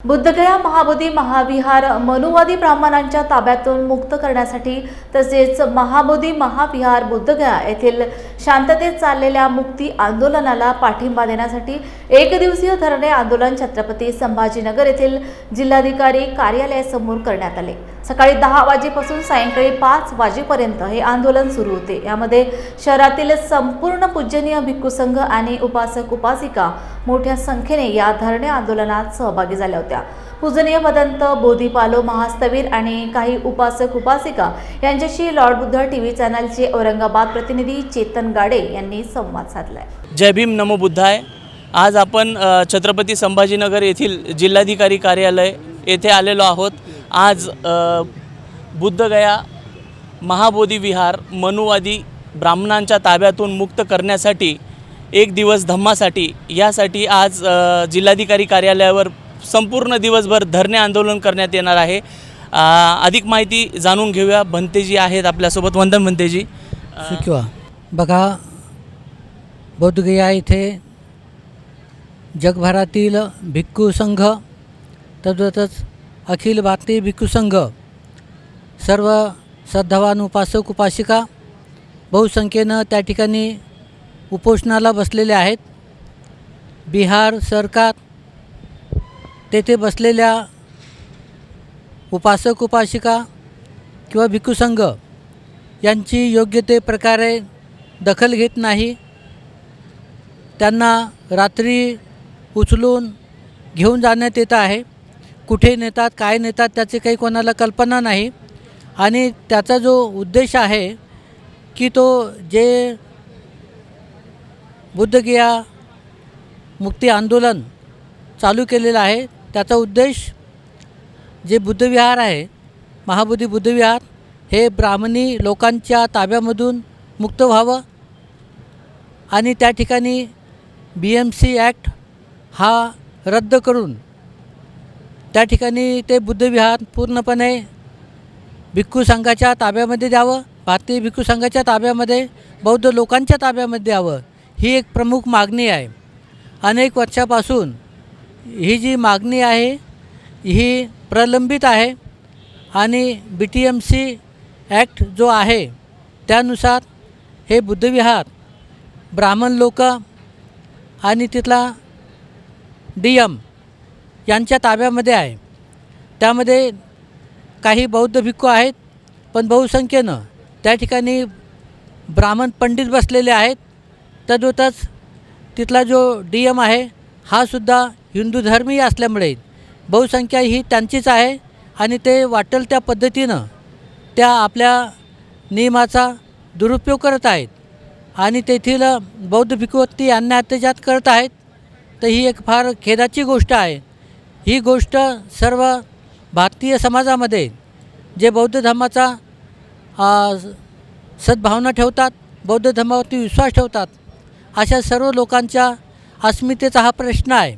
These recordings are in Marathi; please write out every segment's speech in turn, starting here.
बुद्धगया महाबोधी महाविहार मनुवादी ब्राह्मणांच्या ताब्यातून मुक्त करण्यासाठी तसेच महाबोधी महाविहार बुद्धगया येथील शांततेत चाललेल्या मुक्ती आंदोलनाला पाठिंबा देण्यासाठी एक दिवसीय धरणे आंदोलन छत्रपती संभाजीनगर येथील जिल्हाधिकारी कार्यालयासमोर करण्यात आले। सकाळी 10 वाजेपासून सायंकाळी 5 वाजेपर्यंत हे आंदोलन सुरू होते। यामध्ये शहरातील संपूर्ण पूजनीय भिक्खू संघ आणि उपासक उपासिका मोठ्या संख्येने या धरणे आंदोलनात सहभागी झाल्या होत्या। पूजनीय भदंत बोधीपालो महास्तवीर आणि काही उपासक उपासिका यांच्याशी लॉर्ड बुद्ध टीव्ही चॅनलचे औरंगाबाद प्रतिनिधी चेतन गाडे यांनी संवाद साधलाय। जय भीम नमो बुद्धाय। आज आपण छत्रपती संभाजीनगर येथील जिल्हाधिकारी कार्यालय येथे आलेलो आहोत। आज बुद्धगया महाबोधी विहार मनुवादी ब्राह्मणांच्या ताब्यातून मुक्त करण्यासाठी एक दिवस धम्मासाठी यासाठी आज जिल्हाधिकारी कार्यालयावर संपूर्ण दिवसभर धरणे आंदोलन करण्यात येणार आहे। अधिक माहिती जाणून घेऊया। भंतेजी आहेत आपल्यासोबत। वंदन भंतेजी। शिकवा बघा, बोधगया इथे जगभरातील भिक्खू संघ तद्वतच अखिल भारतीय भिक्खू संघ सर्व श्रद्धावान उपासक उपासिका बहुसंख्येनं त्या ठिकाणी उपोषणाला बसलेले आहेत। बिहार सरकार तेथे बसलेल्या उपासक उपासिका किंवा भिक्खू संघ यांची योग्य ते प्रकारे दखल घेत नाही। त्यांना रात्री उचलून घेऊन जाण्यात येत आहे। कुठे नेतात काय नेतात त्याची काही कोणाला कल्पना नाही। आणि त्याचा जो उद्देश आहे की तो जे बुद्धगया मुक्ती आंदोलन चालू केलेलं आहे त्याचा उद्देश जे बुद्धविहार आहे महाबोधी बुद्धविहार हे ब्राह्मणी लोकांच्या ताब्यामधून मुक्त व्हावं आणि त्या ठिकाणी BMC ॲक्ट हा रद्द करून त्या ठिकाणी ते बुद्धविहार पूर्णपणे भिक्खू संघाच्या ताब्यामध्ये द्यावं, भारतीय भिक्खू संघाच्या ताब्यामध्ये, बौद्ध लोकांच्या ताब्यामध्ये द्यावं, ही एक प्रमुख मागणी आहे। अनेक वर्षापासून ही जी मागणी आहे ही प्रलंबित आहे आणि BTMC ॲक्ट जो आहे त्यानुसार हे बुद्धविहार ब्राह्मण लोक आणि तिथला DM यांच्या ताब्यामध्ये आहे। त्यामध्ये काही बौद्ध भिक्खू आहेत पण बहुसंख्येनं त्या ठिकाणी ब्राह्मण पंडित बसलेले आहेत। तद्वतच तिथला जो DM आहे हा सुद्धा हिंदू धर्मीय असल्यामुळे बहुसंख्या ही त्यांचीच आहे आणि ते वाटेल त्या पद्धतीनं त्या आपल्या नियमाचा दुरुपयोग करत आहेत आणि तेथील बौद्ध भिक्खूवरती अन्याय अत्याचार करत आहेत। तर ही एक फार खेदाची गोष्ट आहे। ही गोष्ट सर्व भारतीय समाजामध्ये जे बौद्ध धर्माचा सद्भावना ठेवतात, बौद्ध धर्मावरती विश्वास ठेवतात, अशा सर्व लोकांच्या अस्मितेचा हा प्रश्न आहे।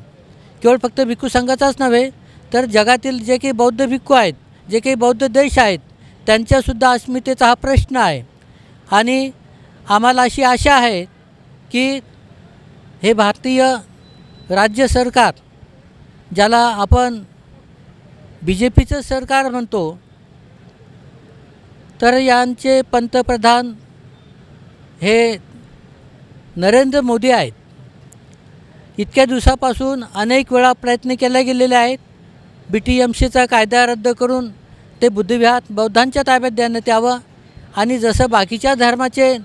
केवळ फक्त भिक्खू संघाचाच नव्हे तर जगातील जे काही बौद्ध भिक्खू आहेत, जे काही बौद्ध देश आहेत, त्यांच्यासुद्धा अस्मितेचा हा प्रश्न आहे। आणि आम्हाला अशी आशा आहे की हे भारतीय राज्य सरकार, ज्याला आपण BJPचं सरकार म्हणतो, तर यांचे पंतप्रधान हे नरेंद्र मोदी आहेत। इतक्या दिवसापासून अनेक वेळा प्रयत्न केले गेलेले आहेत। BTMCचा कायदा रद्द करून ते बुद्धविहार बौद्धांच्या ताब्यात देण्यात यावं आणि जसं बाकीच्या धर्माचे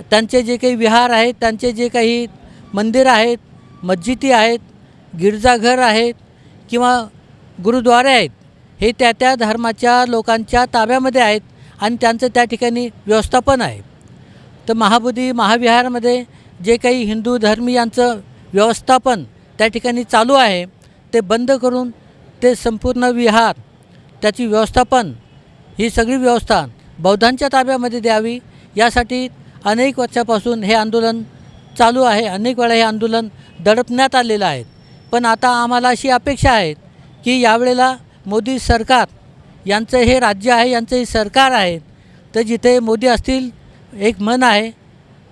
त्यांचे जे काही विहार आहेत, त्यांचे जे काही मंदिर आहेत, मस्जिदी आहेत, गिरजाघर आहेत किंवा गुरुद्वारे आहेत, हे त्या धर्माच्या लोकांच्या ताब्यामध्ये आहेत आणि त्यांचं त्या ठिकाणी व्यवस्थापन आहे। तर महाबोधी महाविहारामध्ये जे काही हिंदू धर्मीयांचं व्यवस्थापन त्या ठिकाणी चालू आहे ते बंद करून ते संपूर्ण विहार त्याची व्यवस्थापन ही सगळी व्यवस्था बौद्धांच्या ताब्यामध्ये द्यावी यासाठी अनेक वर्षापासून हे आंदोलन चालू आहे। अनेक वेळा हे आंदोलन दडपण्यात आलेलं आहे। पण आता आम्हाला अशी अपेक्षा आहे की यावेळेला मोदी सरकार यांचं हे राज्य आहे, यांचं हे सरकार आहे, तर जिथे मोदी असतील, एक म्हण आहे,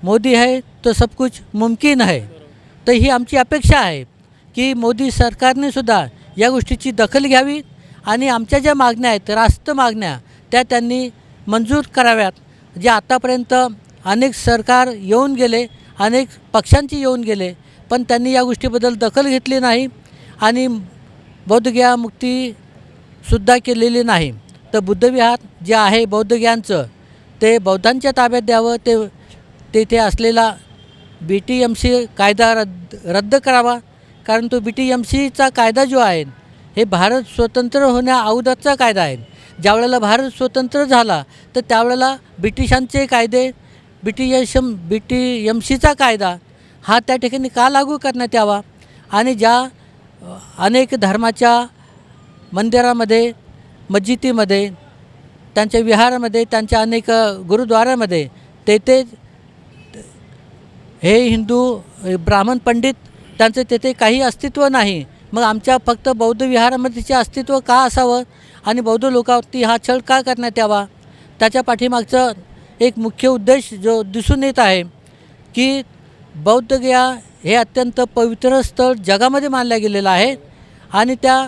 मोदी है तो सब कुछ मुमकिन है। तर ही आमची अपेक्षा आहे की मोदी सरकारने सुद्धा या गोष्टीची दखल घ्यावी आणि आमच्या ज्या मागण्या आहेत रास्त मागण्या त्या त्यांनी मंजूर कराव्यात. जे आतापर्यंत अनेक सरकार येऊन गेले, अनेक पक्षांची येऊन गेले, पण त्यांनी या गोष्टीबद्दल दखल घेतली नाही आणि बौद्धगया मुक्तीसुद्धा केलेली नाही. तर बुद्धविहार जे आहे बौद्धगयांचं ते बौद्धांच्या ताब्यात द्यावं. तेथे असलेला BTMC कायदा रद्द करावा, कारण तो BTMCचा कायदा जो आहे हे भारत स्वतंत्र होण्या अगोदरचा कायदा आहे. ज्यावेळेला भारत स्वतंत्र झाला तर त्यावेळेला ब्रिटिशांचे कायदे BTMCचा कायदा हा त्या ठिकाणी का लागू करण्यात यावा आणि ज्या अनेक धर्माच्या मंदिरामध्ये, मस्जिदीमध्ये, त्यांच्या विहारामध्ये, त्यांच्या अनेक गुरुद्वारामध्ये तेथे हे हिंदू ब्राह्मण पंडित त्यांचं तेथे काही अस्तित्व नाही. मग आमच्या फक्त बौद्ध विहारामध्येचे अस्तित्व का असावं आणि बौद्ध लोकांवरती हा छळ का करण्यात यावा. त्याच्या पाठीमागचं एक मुख्य उद्देश जो दिसून येत आहे की बौद्धगया हे अत्यंत पवित्र स्थळ जगामध्ये मानलं गेलेलं आहे आणि त्या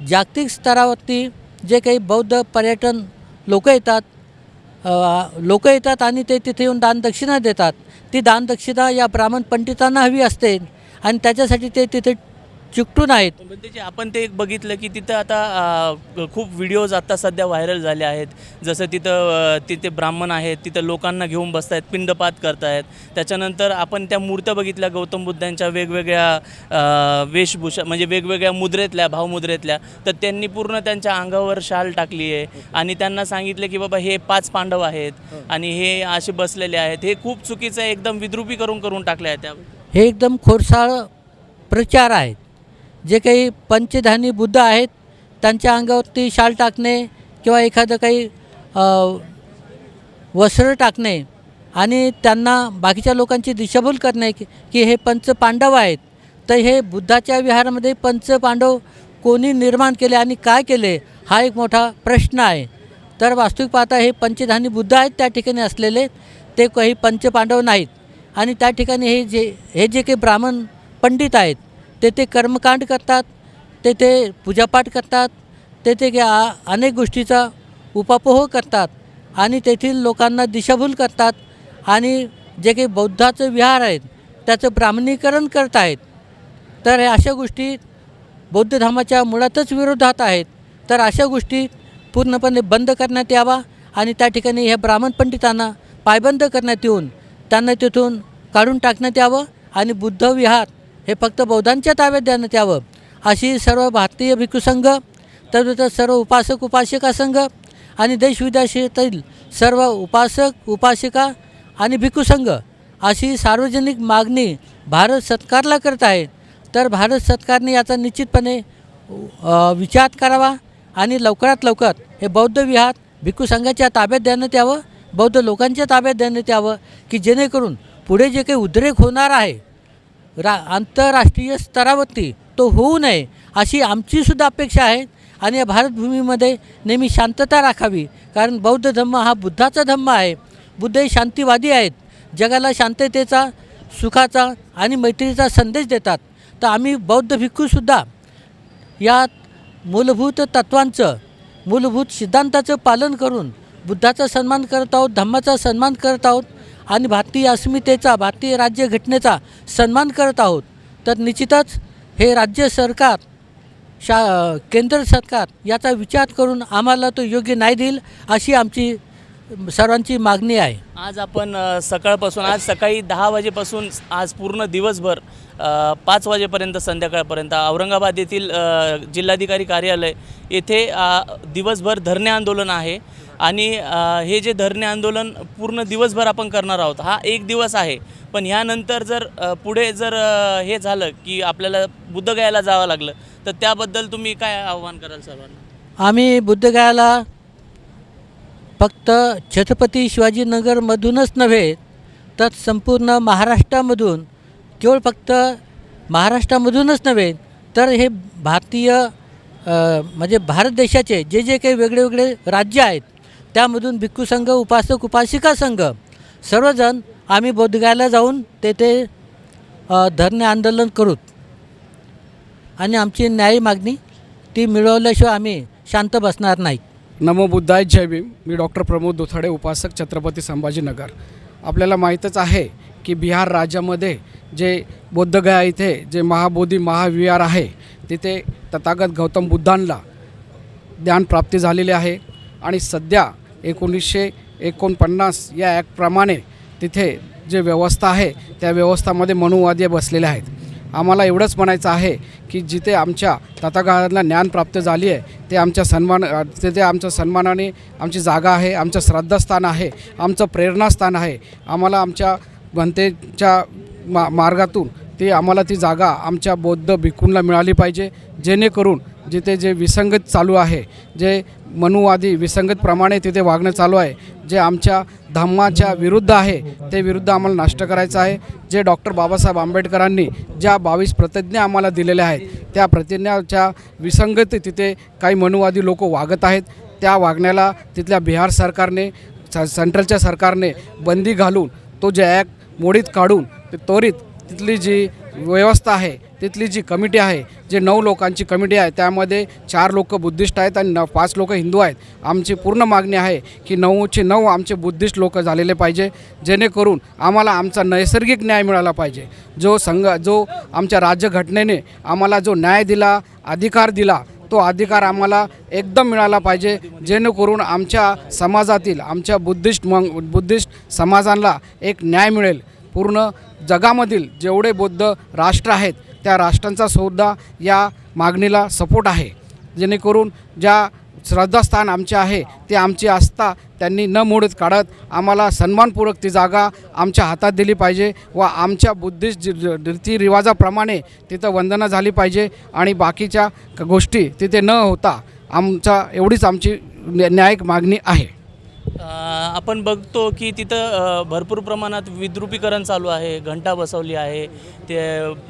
जागतिक स्तरावरती जे काही बौद्ध पर्यटन लोक येतात आणि ते तिथे येऊन दानदक्षिणा देतात. ती दानदक्षिणा या ब्राह्मण पंडितांना हवी असते आणि त्याच्यासाठी ते तिथे चिकटून आहेत. त्याचे आपण ते एक बघितलं की तिथं आता खूप व्हिडिओज आता सध्या व्हायरल झाले आहेत. जसं तिथे ब्राह्मण आहेत, तिथं लोकांना घेऊन बसत आहेत, पिंडपात करत आहेत. त्याच्यानंतर आपण त्या मूर्त्या बघितल्या गौतम बुद्धांच्या वेगवेगळ्या वेशभूषा म्हणजे वेगवेगळ्या मुद्रेतल्या भावमुद्रेतल्या. तर त्यांनी पूर्ण त्यांच्या अंगावर शाल टाकली आहे आणि त्यांना सांगितलं की बाबा हे 5 पांडव आहेत आणि हे असे बसलेले आहेत. हे खूप चुकीचं आहे, एकदम विद्रुपीकरण करून टाकले आहे. त्या हे एकदम खोडसाळ प्रचार आहेत. जे काही पंचधानी बुद्ध आहेत त्यांच्या अंगावरती शाल टाकणे किंवा एखादं काही वस्त्र टाकणे आणि त्यांना बाकीच्या लोकांची दिशाभूल करणे की हे पंचपांडव आहेत. तर हे बुद्धाच्या विहारामध्ये पंचपांडव कोणी निर्माण केले आणि काय केले हा एक मोठा प्रश्न आहे. तर वास्तविक पाहता हे पंचधानी बुद्ध आहेत त्या ठिकाणी असलेले, ते काही पंचपांडव नाहीत. आणि त्या ठिकाणी हे जे काही ब्राह्मण पंडित आहेत ते कर्मकांड करतात, तेथे पूजापाठ करतात, तेथे अनेक गोष्टीचा उपापोह करतात आणि तेथील लोकांना दिशाभूल करतात आणि जे काही बौद्धाचं विहार आहेत त्याचं ब्राह्मणीकरण करत आहेत. तर अशा गोष्टी बौद्ध धर्माच्या मुळातच विरोधात आहेत. तर अशा गोष्टी पूर्णपणे बंद करण्यात यावा आणि त्या ठिकाणी ह्या ब्राह्मण पंडितांना पायबंद करण्यात येऊन त्यांना तिथून काढून टाकण्यात यावं आणि बुद्ध विहार हे फक्त बौद्धांच्या ताब्यात देण्यात यावं अशी सर्व भारतीय भिक्खू संघ, तर सर्व उपासक उपासिका संघ आणि देशविदेशातील सर्व उपासक उपासिका आणि भिक्खू संघ अशी सार्वजनिक मागणी भारत सरकारला करत आहे. तर भारत सरकारने याचा निश्चितपणे विचार करावा आणि लवकरात लवकर हे बौद्ध विहार भिक्खू संघाच्या ताब्यात देण्यात यावं, बौद्ध लोकांच्या ताब्यात देण्यात यावं की जेणेकरून पुढे जे काही उद्रेक होणार आहे आंतरराष्ट्रीय स्तरावरती तो होऊ नये अशी आमचीसुद्धा अपेक्षा आहे. आणि या भारतभूमीमध्ये नेहमी शांतता राखावी, कारण बौद्ध धर्म हा बुद्धाचा धर्म आहे. बुद्ध हे शांतिवादी आहेत, जगाला शांततेचा, सुखाचा आणि मैत्रीचा संदेश देतात. तर आम्ही बौद्ध भिक्खूसुद्धा या मूलभूत तत्त्वांचं, मूलभूत सिद्धांताचं पालन करून बुद्धाचा सन्मान करत आहोत, धम्माचा सन्मान करत आहोत आणि भारतीय अस्मितेचा, भारतीय राज्यघटनेचा सन्मान करत आहोत. तर निश्चितच हे राज्य सरकार, केंद्र सरकार याचा विचार करून आम्हाला तो योग्य न्याय देईल अशी आमची सर्वांची मागणी आहे. आज आपण सकाळपासून, आज सकाळी 10 वाजेपासून आज पूर्ण दिवसभर 5 वाजेपर्यंत संध्याकाळपर्यंत औरंगाबाद येथील जिल्हाधिकारी कार्यालय येथे दिवसभर धरणे आंदोलन आहे. आणि हे जे धरणे आंदोलन पूर्ण दिवसभर आपण करणार आहोत. हा एक दिवस आहे, पण ह्यानंतर जर पुढे जर हे झालं की आपल्याला बुद्धगयाला जावं लागलं तर त्याबद्दल तुम्ही काय आव्हान कराल सर्वांना? आम्ही बुद्धगयाला फक्त छत्रपती शिवाजीनगरमधूनच नव्हे तर संपूर्ण महाराष्ट्रामधून, केवळ फक्त महाराष्ट्रामधूनच नव्हे तर हे भारतीय म्हणजे भारत देशाचे जे जे काही वेगळे वेगळे राज्य आहेत त्यामधून भिक्खू संघ, उपासक उपासिका संघ सर्वजण आम्ही बुद्धगयाला जाऊन तेथे धरणे आंदोलन करूत आणि आमची न्याय मागणी ती मिळवल्याशिवाय आम्ही शांत बसणार नाही. नमो बुद्धाय जय भीम. मी डॉक्टर प्रमोद दुथाडे, उपासक, छत्रपती संभाजीनगर. आपल्याला माहीतच आहे की बिहार राज्यामध्ये जे बोद्धगया इथे जे महाबोधी महाविहार आहे तिथे तथागत गौतम बुद्धांना ज्ञानप्राप्ती झालेली आहे आणि सध्या 1949 या ॲक्टप्रमाणे तिथे जे व्यवस्था आहे त्या व्यवस्थामध्ये मनुवादी बसलेले आहेत. आम्हाला एवढंच म्हणायचं आहे की जिथे आमच्या तथागतांना ज्ञानप्राप्त झाली आहे ते आमच्या सन्मानाने आमची जागा आहे, आमचं श्रद्धास्थान आहे, आमचं प्रेरणास्थान आहे. आम्हाला आमच्या भंतेच्या मार्गातून आम्हाला ती जागा आमच्या बौद्ध भिक्खूंना मिळाली पाहिजे, जेणेकरून जिथे जे विसंगत चालू आहे, जे मनुवादी विसंगतप्रमाणे तिथे वागणं चालू आहे, जे आमच्या धम्माच्या विरुद्ध आहे ते विरुद्ध आम्हाला नष्ट करायचं आहे. जे डॉक्टर बाबासाहेब आंबेडकरांनी ज्या 22 प्रतिज्ञा आम्हाला दिलेल्या आहेत त्या प्रतिज्ञाच्या विसंगत तिथे काही मनुवादी लोक वागत आहेत. त्या वागण्याला तिथल्या बिहार सरकारने सेंट्रलच्या सरकारने बंदी घालून तो जे ॲक्ट मोडीत काढून ते त्वरित तिथली जी व्यवस्था आहे, तिथली जी कमिटी आहे, जे 9 लोकांची कमिटी आहे त्यामध्ये 4 लोक बुद्धिस्ट आहेत आणि 5 लोक हिंदू आहेत. आमची पूर्ण मागणी आहे की 9चे 9 आमचे बुद्धिस्ट लोक झालेले पाहिजे, जेणेकरून आम्हाला आमचा नैसर्गिक न्याय मिळाला पाहिजे. जो आमच्या राज्यघटनेने आम्हाला जो न्याय दिला, अधिकार दिला, तो अधिकार आम्हाला एकदम मिळाला पाहिजे, जेणेकरून आमच्या समाजातील आमच्या बुद्धिस्ट समाजाला एक न्याय मिळेल. पूर्ण जगामधील जेवढे बौद्ध राष्ट्र आहेत त्या राष्ट्रांचा सुद्धा या मागणीला सपोर्ट आहे, जेणेकरून ज्या श्रद्धास्थान आमचे आहे ते आमची आस्था त्यांनी न मोडत काढत आम्हाला सन्मानपूर्वक ती जागा आमच्या हातात दिली पाहिजे व आमच्या बुद्धिस्ट रीतिरिवाजाप्रमाणे तिथं वंदना झाली पाहिजे आणि बाकीच्या गोष्टी तिथे न होता एवढीच आमची न्यायिक मागणी आहे. आपण बघतो की तिथं भरपूर प्रमाणात विद्रुपीकरण चालू आहे, घंटा बसवली आहे, ते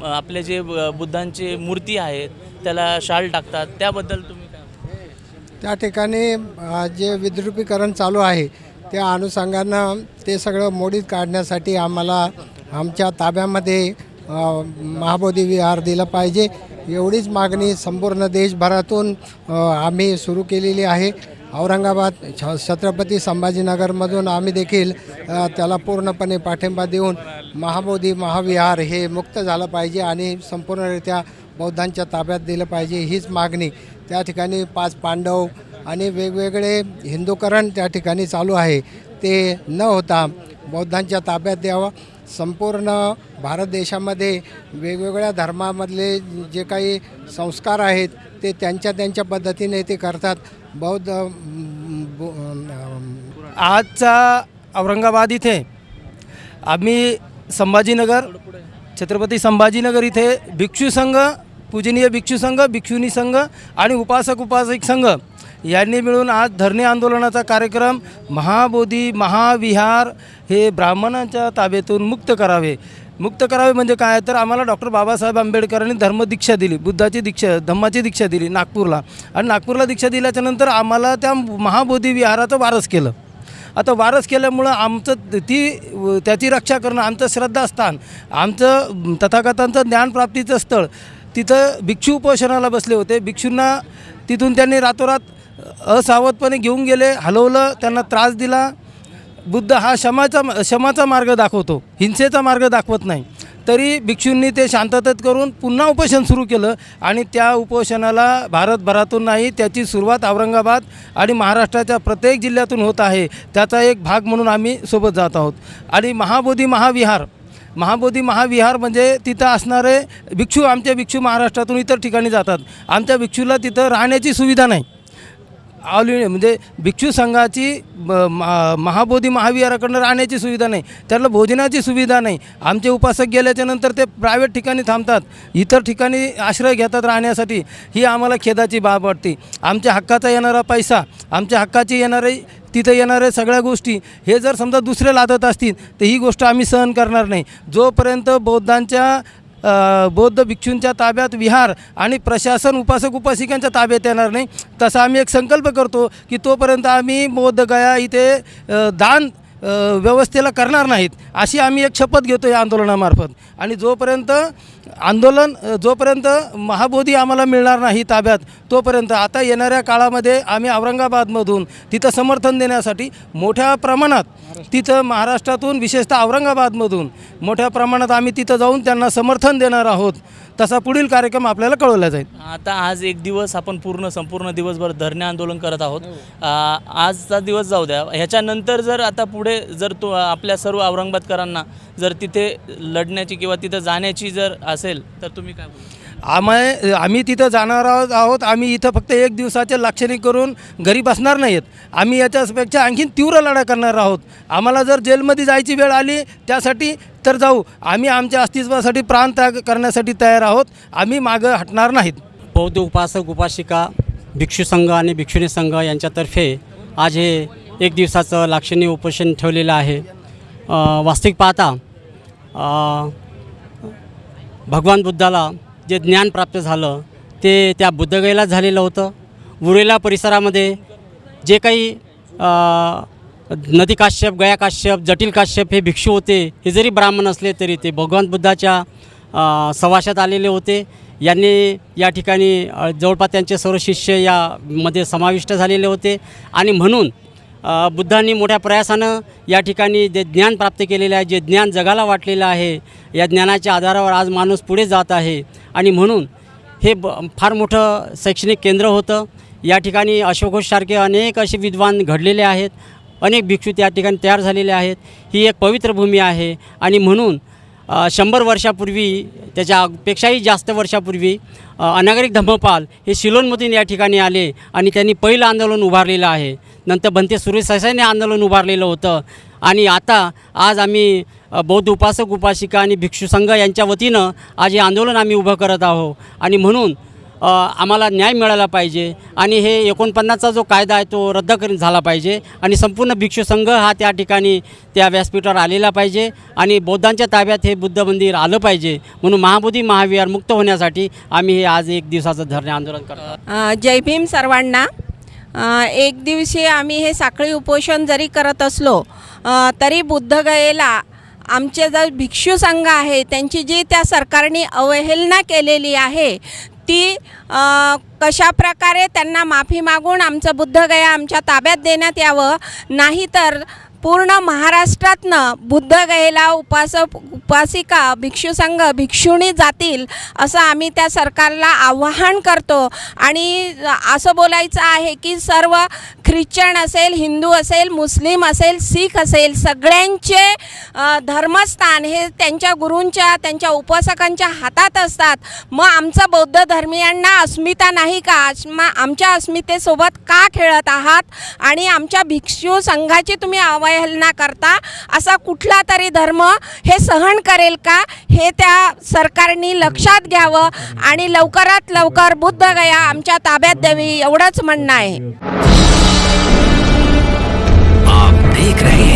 आपले जे बुद्धांची मूर्ती आहेत त्याला शाल टाकतात, त्याबद्दल तुम्ही काय? त्या ठिकाणी जे विद्रुपीकरण चालू आहे त्या अनुषंगानं ते सगळं मोडीत काढण्यासाठी आम्हाला आमच्या ताब्यामध्ये महाबोधी विहार दिलं पाहिजे, एवढीच मागणी संपूर्ण देशभरातून आम्ही सुरू केलेली आहे. औरंगाबाद छत्रपती संभाजीनगरमधून आम्ही देखील त्याला पूर्णपणे पाठिंबा देऊन महाबोधी महाविहार हे मुक्त झालं पाहिजे आणि संपूर्णरित्या बौद्धांच्या ताब्यात दिलं पाहिजे, हीच मागणी. त्या ठिकाणी 5 पांडव आणि वेगवेगळे हिंदूकरण त्या ठिकाणी चालू आहे, ते न होता बौद्धांच्या ताब्यात द्यावं. संपूर्ण भारत देशामध्ये वेगवेगळ्या धर्मामधले जे काही संस्कार आहेत ते त्यांच्या पद्धतीने ते करतात. बौद्ध आजचा औरंगाबाद इथे आम्ही छत्रपती संभाजीनगर इथे भिक्षू संघ, पूजनीय भिक्षू संघ, भिक्षुनी संघ आणि उपासक संघ यांनी मिळून आज धरणे आंदोलनाचा कार्यक्रम महाबोधी महाविहार हे ब्राह्मणांच्या ताब्यातून मुक्त करावे म्हणजे काय तर आम्हाला डॉक्टर बाबासाहेब आंबेडकरांनी धर्मदीक्षा दिली, धम्माची दीक्षा दिली नागपूरला, आणि नागपूरला दीक्षा दिल्याच्यानंतर आम्हाला त्या महाबोधी विहाराचं वारस केलं. आता वारस केल्यामुळं आमचं त्याची रक्षा करणं, आमचं श्रद्धास्थान, आमचं तथागतांचं ज्ञानप्राप्तीचं स्थळ, तिथं भिक्षू उपोषणाला बसले होते. भिक्षूंना तिथून त्यांनी रातोरात असावधपणे घेऊन गेले, हलवलं, त्यांना त्रास दिला. बुद्ध हा क्षमाचा मार्ग दाखवतो, हिंसेचा मार्ग दाखवत नाही. तरी भिक्षूंनी ते शांततेत करून पुन्हा उपोषण सुरू केलं आणि त्या उपोषणाला भारतभरातून नाही, त्याची सुरुवात औरंगाबाद आणि महाराष्ट्राच्या प्रत्येक जिल्ह्यातून होत आहे. त्याचा एक भाग म्हणून आम्ही सोबत जात आहोत. आणि महाबोधी महाविहार म्हणजे तिथं असणारे भिक्षू, आमचे भिक्षू महाराष्ट्रातून इतर ठिकाणी जातात. आमच्या भिक्षूला तिथं राहण्याची सुविधा नाही. ऑल इंडिया म्हणजे भिक्षू संघाची महाबोधी महाविहाराकडनं राहण्याची सुविधा नाही, त्याला भोजनाची सुविधा नाही. आमचे उपासक गेल्याच्यानंतर ते प्रायव्हेट ठिकाणी थांबतात, इतर ठिकाणी आश्रय घेतात राहण्यासाठी. ही आम्हाला खेदाची बाब वाटते. आमच्या हक्काचा येणारा पैसा, आमच्या हक्काची तिथं येणाऱ्या सगळ्या गोष्टी हे जर समजा दुसरे लादत असतील तर ही गोष्ट आम्ही सहन करणार नाही. जोपर्यंत बौद्ध भिक्षूंच्या ताब्यात विहार आणि प्रशासन उपासक उपासिकांच्या ताब्यात येणार नाही, तसा आम्ही एक संकल्प करतो की तोपर्यंत आम्ही बोद्धगया इथे दान व्यवस्थेला करणार नाहीत, अशी आम्ही एक शपथ घेतो या आंदोलनामार्फत. आणि जोपर्यंत आंदोलन जोपर्यंत महाबोधी आम्हाला मिळणार नाही ताब्यात, तोपर्यंत आता येणाऱ्या काळामध्ये आम्ही औरंगाबादमधून तिथं समर्थन देण्यासाठी मोठ्या प्रमाणात तिथं महाराष्ट्रातून विशेषतः औरंगाबादमधून मोठ्या प्रमाणात आम्ही तिथं जाऊन त्यांना समर्थन देणार आहोत. तसा पुढील कार्यक्रम आपल्याला कळवला जाईल. आता आज एक दिवस आपण संपूर्ण दिवसभर धरणे आंदोलन करत आहोत. आजचा दिवस जाऊ द्या, ह्याच्यानंतर जर आता पुढे जर तो आपल्या सर्व औरंगाबादकरांना जर तिथे लढण्याची किंवा तिथं जाण्याची जर असेल तर तुम्ही काय बोलता? आम्ही तिथं जाणार आहोत. आम्ही इथं फक्त एक दिवसाचे लाक्षणिक करून घरी बसणार नाहीत. आम्ही याच्यापेक्षा आणखीन तीव्र लढा करणार आहोत. आम्हाला जर जेलमध्ये जायची वेळ आली त्यासाठी तर जाऊ. आम्ही आमच्या अस्तित्वासाठी प्राण त्याग करण्यासाठी तयार आहोत. आम्ही मागं हटणार नाहीत. बौद्ध उपासक उपासिका भिक्षू संघ आणि भिक्षुणी संघ यांच्यातर्फे आज हे एक दिवसाचं लाक्षणिक उपोषण ठेवलेलं आहे. वास्तविक पाहता भगवान बुद्धाला जे ज्ञान प्राप्त झालं ते त्या बुद्धगयेला झालेलं होतं. उरेला परिसरामध्ये जे काही नदी काश्यप, गया काश्यप, जटिल काश्यप हे भिक्षू होते, हे जरी ब्राह्मण असले तरी ते भगवान बुद्धाच्या सहवासात आलेले होते. यांनी या ठिकाणी जवळपास त्यांचे सर्व शिष्य यामध्ये समाविष्ट झालेले होते आणि म्हणून बुद्धांनी मोठ्या प्रयासानं या ठिकाणी जे ज्ञान प्राप्त केलेलं आहे, जे ज्ञान जगाला वाटलेलं आहे, या ज्ञानाच्या आधारावर आज माणूस पुढे जात आहे आणि म्हणून हे फार मोठं शैक्षणिक केंद्र होतं. या ठिकाणी अशोक घोषसारखे अनेक असे विद्वान घडलेले आहेत, अनेक भिक्षू त्या ठिकाणी तयार झालेले आहेत. ही एक पवित्र भूमी आहे आणि म्हणून 100 वर्षापूर्वी, त्याच्यापेक्षाही जास्त वर्षापूर्वी अनागरिक धम्मपाल हे सिलोनमधून या ठिकाणी आले आणि त्यांनी पहिलं आंदोलन उभारलेलं आहे. नंतर बनते सुरेश आंदोलन उभारलेलं होतं आणि आज आम्ही बौद्ध उपासक उपासिका आणि भिक्षू संघ यांच्या वतीनं आज हे आंदोलन आम्ही उभं करत आहोत आणि म्हणून आम्हाला न्याय मिळाला पाहिजे आणि हे 49चा जो कायदा आहे तो रद्द झाला पाहिजे आणि संपूर्ण भिक्षू संघ हा त्या ठिकाणी त्या व्यासपीठावर आलेला पाहिजे आणि बौद्धांच्या ताब्यात हे बुद्ध मंदिर आलं पाहिजे. म्हणून महाबोधी महाविहार मुक्त होण्यासाठी आम्ही हे आज एक दिवसाचं धरणे आंदोलन करतो. जय भीम सर्वांना. एक दिवशी आम्ही हे साखळी उपोषण जरी करत असलो तरी बुद्धगयेला आमचे जे भिक्षू संघ आहे त्यांची जी त्या सरकारने अवहेलना केलेली आहे ती कशाप्रकारे त्यांना माफी मागून आमचं बुद्धगया आमच्या ताब्यात देण्यात यावं, नाहीतर पूर्ण महाराष्ट्रातनं बुद्धगयेला उपासिका भिक्षू संघ भिक्षुणी जातील असं आम्ही त्या सरकारला आवाहन करतो. आणि असं बोलायचं आहे की सर्व ख्रिश्चन असेल, हिंदू असेल, मुस्लिम असेल, शीख असेल, सगळ्यांचे धर्मस्थान हे त्यांच्या गुरूंच्या, त्यांच्या उपासकांच्या हातात असतात. मग आमचं बौद्ध धर्मियांना अस्मिता नाही का? आमच्या अस्मितेसोबत का खेळत आहात आणि आमच्या भिक्षू संघाची तुम्ही अवहेलना करता? असा कुठला तरी धर्म हे सहन करेल का? हे त्या सरकारने लक्षात घ्यावं आणि लवकरात लवकर बुद्धगया आमच्या ताब्यात द्यावी एवढंच म्हणणं आहे. आप देख रहे